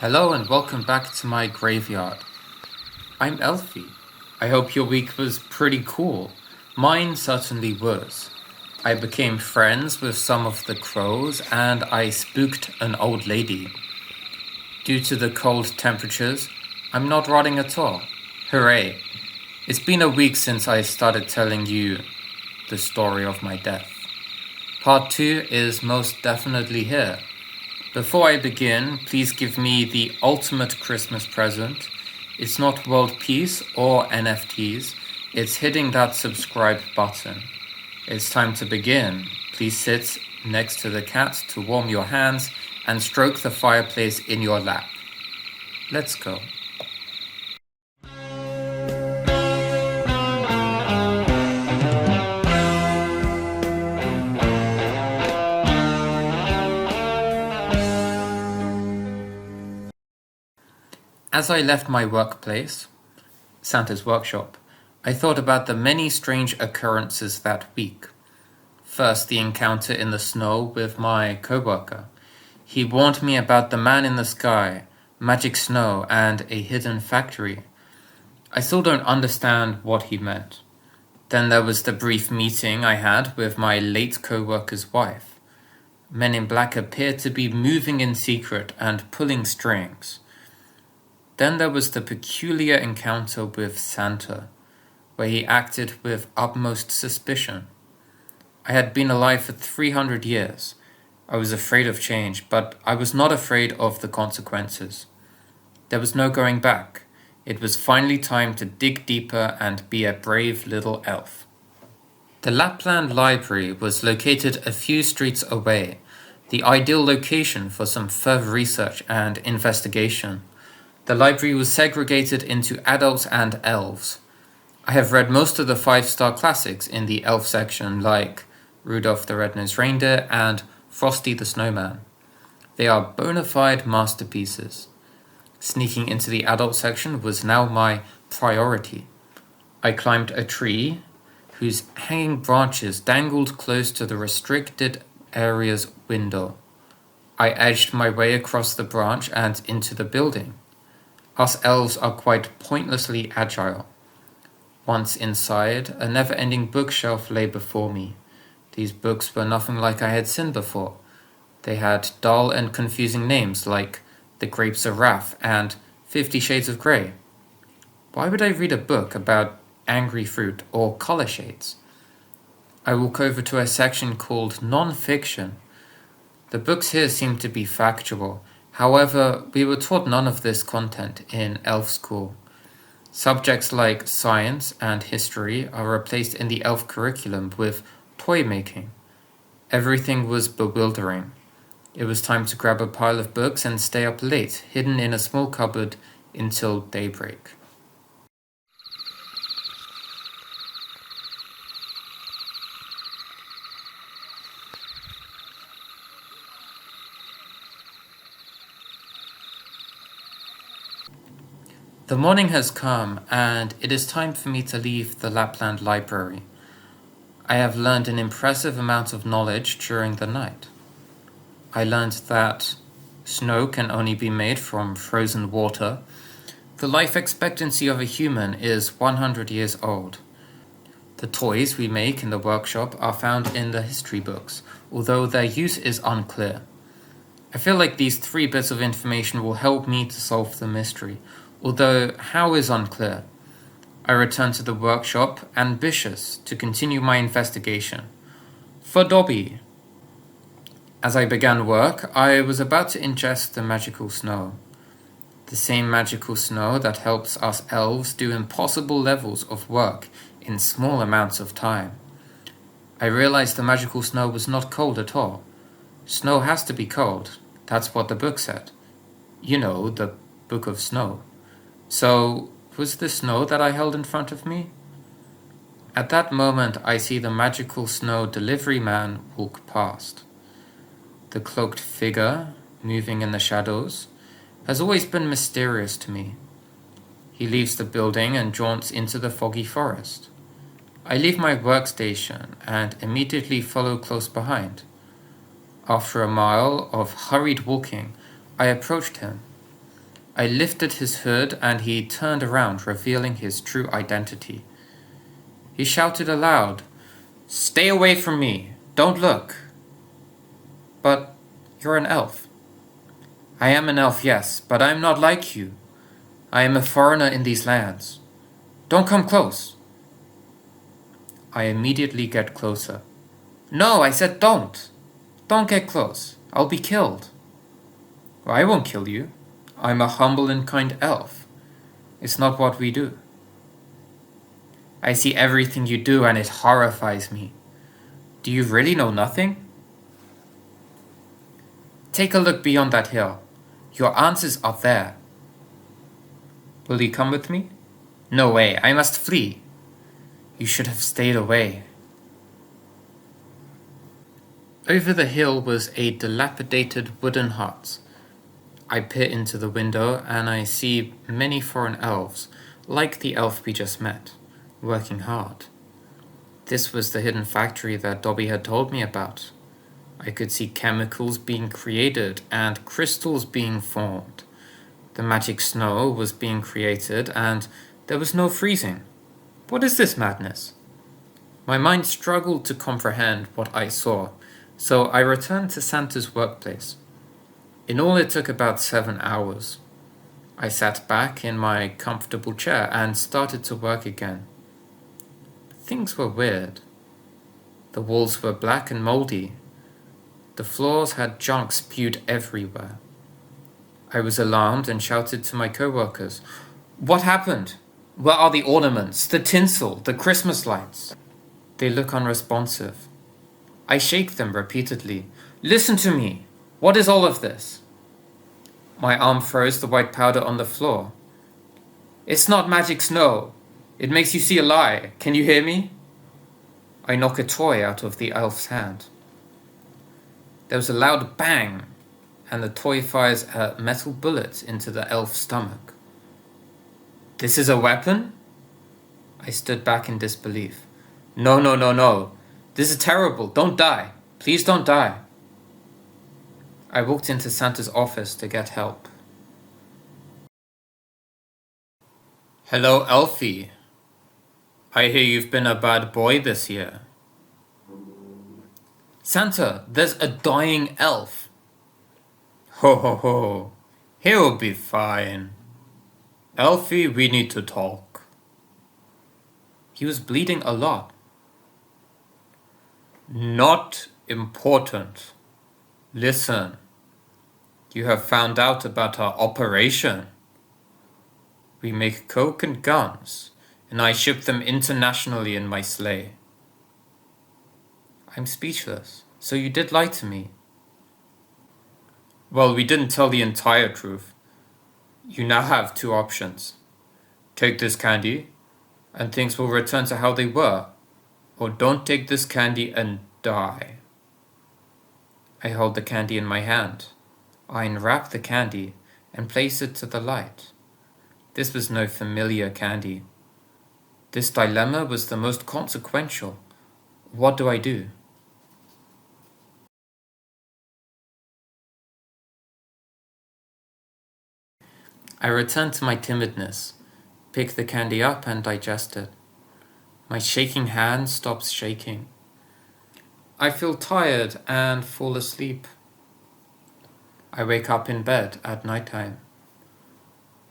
Hello and welcome back to my graveyard. I'm Elfie. I hope your week was pretty cool. Mine certainly was. I became friends with some of the crows and I spooked an old lady. Due to the cold temperatures, I'm not rotting at all. Hooray! It's been a week since I started telling you the story of my death. Part 2 is most definitely here. Before I begin, please give me the ultimate Christmas present. It's not world peace or NFTs, it's hitting that subscribe button. It's time to begin. Please sit next to the cat to warm your hands and stroke the fireplace in your lap. Let's go. As I left my workplace, Santa's workshop, I thought about the many strange occurrences that week. First, the encounter in the snow with my coworker. He warned me about the man in the sky, magic snow, and a hidden factory. I still don't understand what he meant. Then there was the brief meeting I had with my late coworker's wife. Men in Black appeared to be moving in secret and pulling strings. Then there was the peculiar encounter with Santa, where he acted with utmost suspicion. I had been alive for 300 years. I was afraid of change, but I was not afraid of the consequences. There was no going back. It was finally time to dig deeper and be a brave little elf. The Lapland Library was located a few streets away, the ideal location for some further research and investigation. The library was segregated into adults and elves. I have read most of the 5-star classics in the elf section, like Rudolph the Red-Nosed Reindeer and Frosty the Snowman. They are bona fide masterpieces. Sneaking into the adult section was now my priority. I climbed a tree whose hanging branches dangled close to the restricted area's window. I edged my way across the branch and into the building. Us elves are quite pointlessly agile. Once inside, a never-ending bookshelf lay before me. These books were nothing like I had seen before. They had dull and confusing names like The Grapes of Wrath and 50 Shades of Grey. Why would I read a book about angry fruit or color shades? I walk over to a section called Non-Fiction. The books here seem to be factual. However, we were taught none of this content in elf school. Subjects like science and history are replaced in the elf curriculum with toy making. Everything was bewildering. It was time to grab a pile of books and stay up late, hidden in a small cupboard, until daybreak. The morning has come, and it is time for me to leave the Lapland Library. I have learned an impressive amount of knowledge during the night. I learned that snow can only be made from frozen water. The life expectancy of a human is 100 years old. The toys we make in the workshop are found in the history books, although their use is unclear. I feel like these 3 bits of information will help me to solve the mystery, although how is unclear. I return to the workshop, ambitious to continue my investigation. For Dobby. As I began work, I was about to ingest the magical snow. The same magical snow that helps us elves do impossible levels of work in small amounts of time. I realized the magical snow was not cold at all. Snow has to be cold. That's what the book said. You know, the Book of Snow. So, was the snow that I held in front of me? At that moment, I see the magical snow delivery man walk past. The cloaked figure, moving in the shadows, has always been mysterious to me. He leaves the building and jaunts into the foggy forest. I leave my workstation and immediately follow close behind. After a mile of hurried walking, I approached him. I lifted his hood and he turned around, revealing his true identity. He shouted aloud, "Stay away from me! Don't look!" "But you're an elf." "I am an elf, yes, but I am not like you. I am a foreigner in these lands. Don't come close." I immediately get closer. "No, I said don't! Don't get close. I'll be killed." "Well, I won't kill you. I'm a humble and kind elf. It's not what we do." "I see everything you do and it horrifies me. Do you really know nothing?" "Take a look beyond that hill. Your answers are there." "Will you come with me?" "No way, I must flee." "You should have stayed away." Over the hill was a dilapidated wooden hut. I peer into the window and I see many foreign elves, like the elf we just met, working hard. This was the hidden factory that Dobby had told me about. I could see chemicals being created and crystals being formed. The magic snow was being created and there was no freezing. What is this madness? My mind struggled to comprehend what I saw, so I returned to Santa's workplace. In all, it took about 7 hours. I sat back in my comfortable chair and started to work again. Things were weird. The walls were black and moldy. The floors had junk spewed everywhere. I was alarmed and shouted to my co-workers, "What happened? Where are the ornaments, the tinsel, the Christmas lights?" They look unresponsive. I shake them repeatedly. "Listen to me! What is all of this?" My arm throws the white powder on the floor. "It's not magic snow. It makes you see a lie. Can you hear me?" I knock a toy out of the elf's hand. There was a loud bang, and the toy fires a metal bullet into the elf's stomach. "This is a weapon?" I stood back in disbelief. No, no, no, no. This is terrible. Don't die. Please don't die." I walked into Santa's office to get help. "Hello, Elfie. I hear you've been a bad boy this year." "Santa, there's a dying elf." "Ho ho ho. He'll be fine. Elfie, we need to talk." He was bleeding a lot. "Not important. Listen. You have found out about our operation. We make coke and guns, and I ship them internationally in my sleigh." I'm speechless. So you did lie to me. "Well, we didn't tell the entire truth. You now have two options. Take this candy, and things will return to how they were, or don't take this candy and die." I hold the candy in my hand. I unwrap the candy and place it to the light. This was no familiar candy. This dilemma was the most consequential. What do I do? I return to my timidness, pick the candy up and digest it. My shaking hand stops shaking. I feel tired and fall asleep. I wake up in bed at nighttime.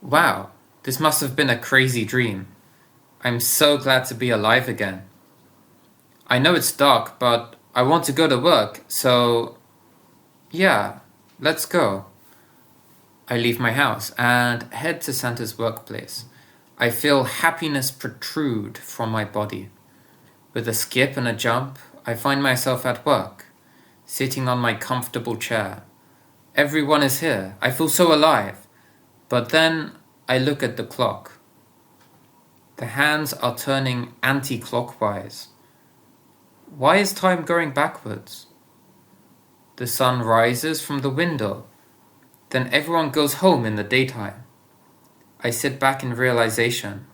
Wow, this must have been a crazy dream. I'm so glad to be alive again. I know it's dark, but I want to go to work, so yeah, let's go. I leave my house and head to Santa's workplace. I feel happiness protrude from my body. With a skip and a jump, I find myself at work, sitting on my comfortable chair. Everyone is here. I feel so alive. But then I look at the clock. The hands are turning anti-clockwise. Why is time going backwards? The sun rises from the window. Then everyone goes home in the daytime. I sit back in realization.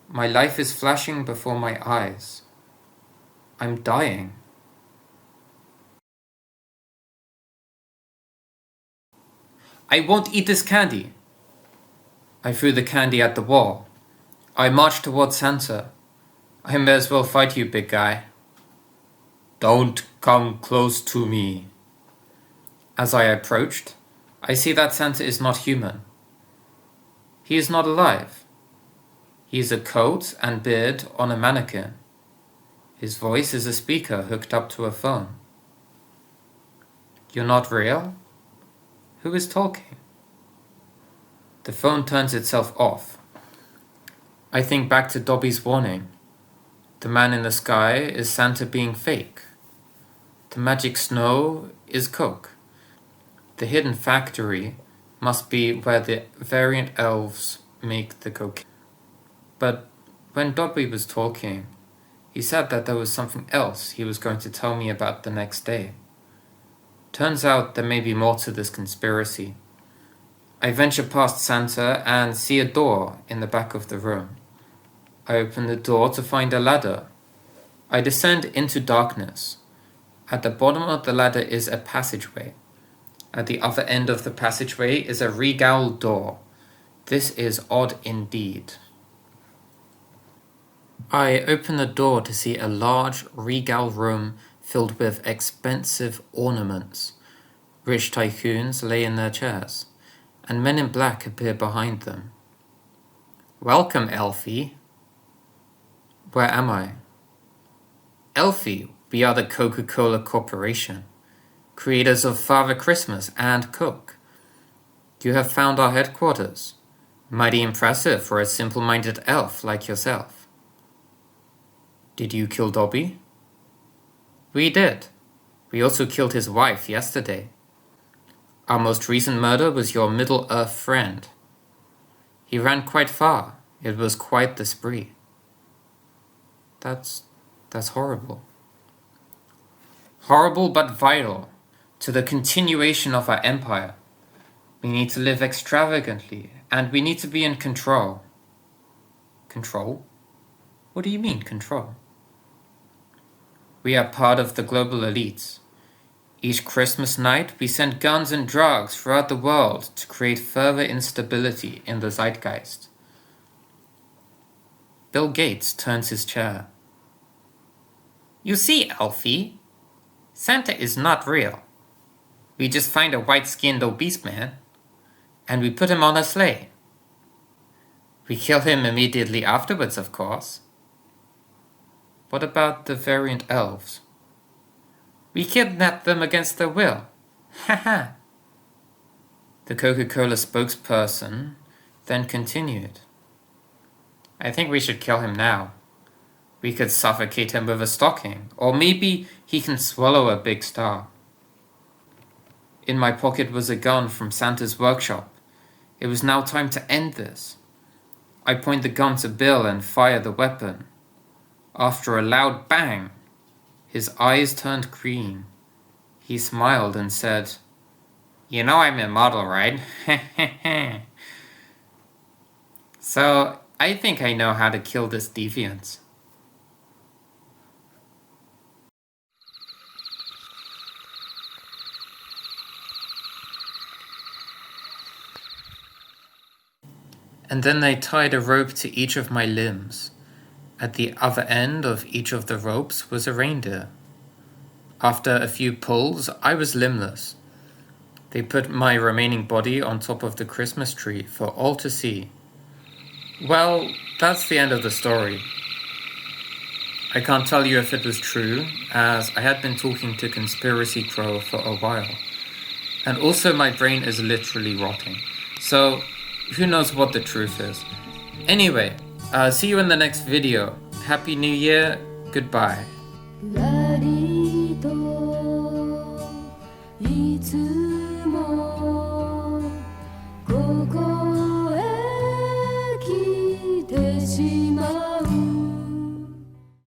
My life is flashing before my eyes. I'm dying. I won't eat this candy. I threw the candy at the wall. I marched towards Santa. I may as well fight you, big guy. Don't come close to me. As I approached, I see that Santa is not human. He is not alive. He is a coat and beard on a mannequin. His voice is a speaker hooked up to a phone. You're not real? Who is talking? The phone turns itself off. I think back to Dobby's warning. The man in the sky is Santa being fake. The magic snow is Coke. The hidden factory must be where the variant elves make the cocaine. But when Dobby was talking, he said that there was something else he was going to tell me about the next day. Turns out there may be more to this conspiracy. I venture past Santa and see a door in the back of the room. I open the door to find a ladder. I descend into darkness. At the bottom of the ladder is a passageway. At the other end of the passageway is a regal door. This is odd indeed. I open the door to see a large regal room filled with expensive ornaments. Rich tycoons lay in their chairs, and men in black appear behind them. Welcome, Elfie. Where am I? Elfie, we are the Coca-Cola Corporation, creators of Father Christmas and Coke. You have found our headquarters. Mighty impressive for a simple-minded elf like yourself. Did you kill Dobby? We did. We also killed his wife yesterday. Our most recent murder was your Middle-earth friend. He ran quite far. It was quite the spree. That's horrible. Horrible but vital to the continuation of our empire. We need to live extravagantly, and we need to be in control. Control? What do you mean, control? We are part of the global elites. Each Christmas night, we send guns and drugs throughout the world to create further instability in the zeitgeist. Bill Gates turns his chair. You see, Alfie, Santa is not real. We just find a white-skinned obese man, and we put him on a sleigh. We kill him immediately afterwards, of course. What about the variant elves? We kidnapped them against their will. Haha. The Coca-Cola spokesperson then continued. I think we should kill him now. We could suffocate him with a stocking, or maybe he can swallow a big star. In my pocket was a gun from Santa's workshop. It was now time to end this. I point the gun to Bill and fire the weapon. After a loud bang, his eyes turned green. He smiled and said, You know I'm immortal, right? So I think I know how to kill this deviant. And then they tied a rope to each of my limbs. At the other end of each of the ropes was a reindeer. After a few pulls, I was limbless. They put my remaining body on top of the Christmas tree for all to see. Well, that's the end of the story. I can't tell you if it was true, as I had been talking to Conspiracy Crow for a while. And also my brain is literally rotting. So, who knows what the truth is. Anyway, see you in the next video. Happy New Year. Goodbye. 割といつも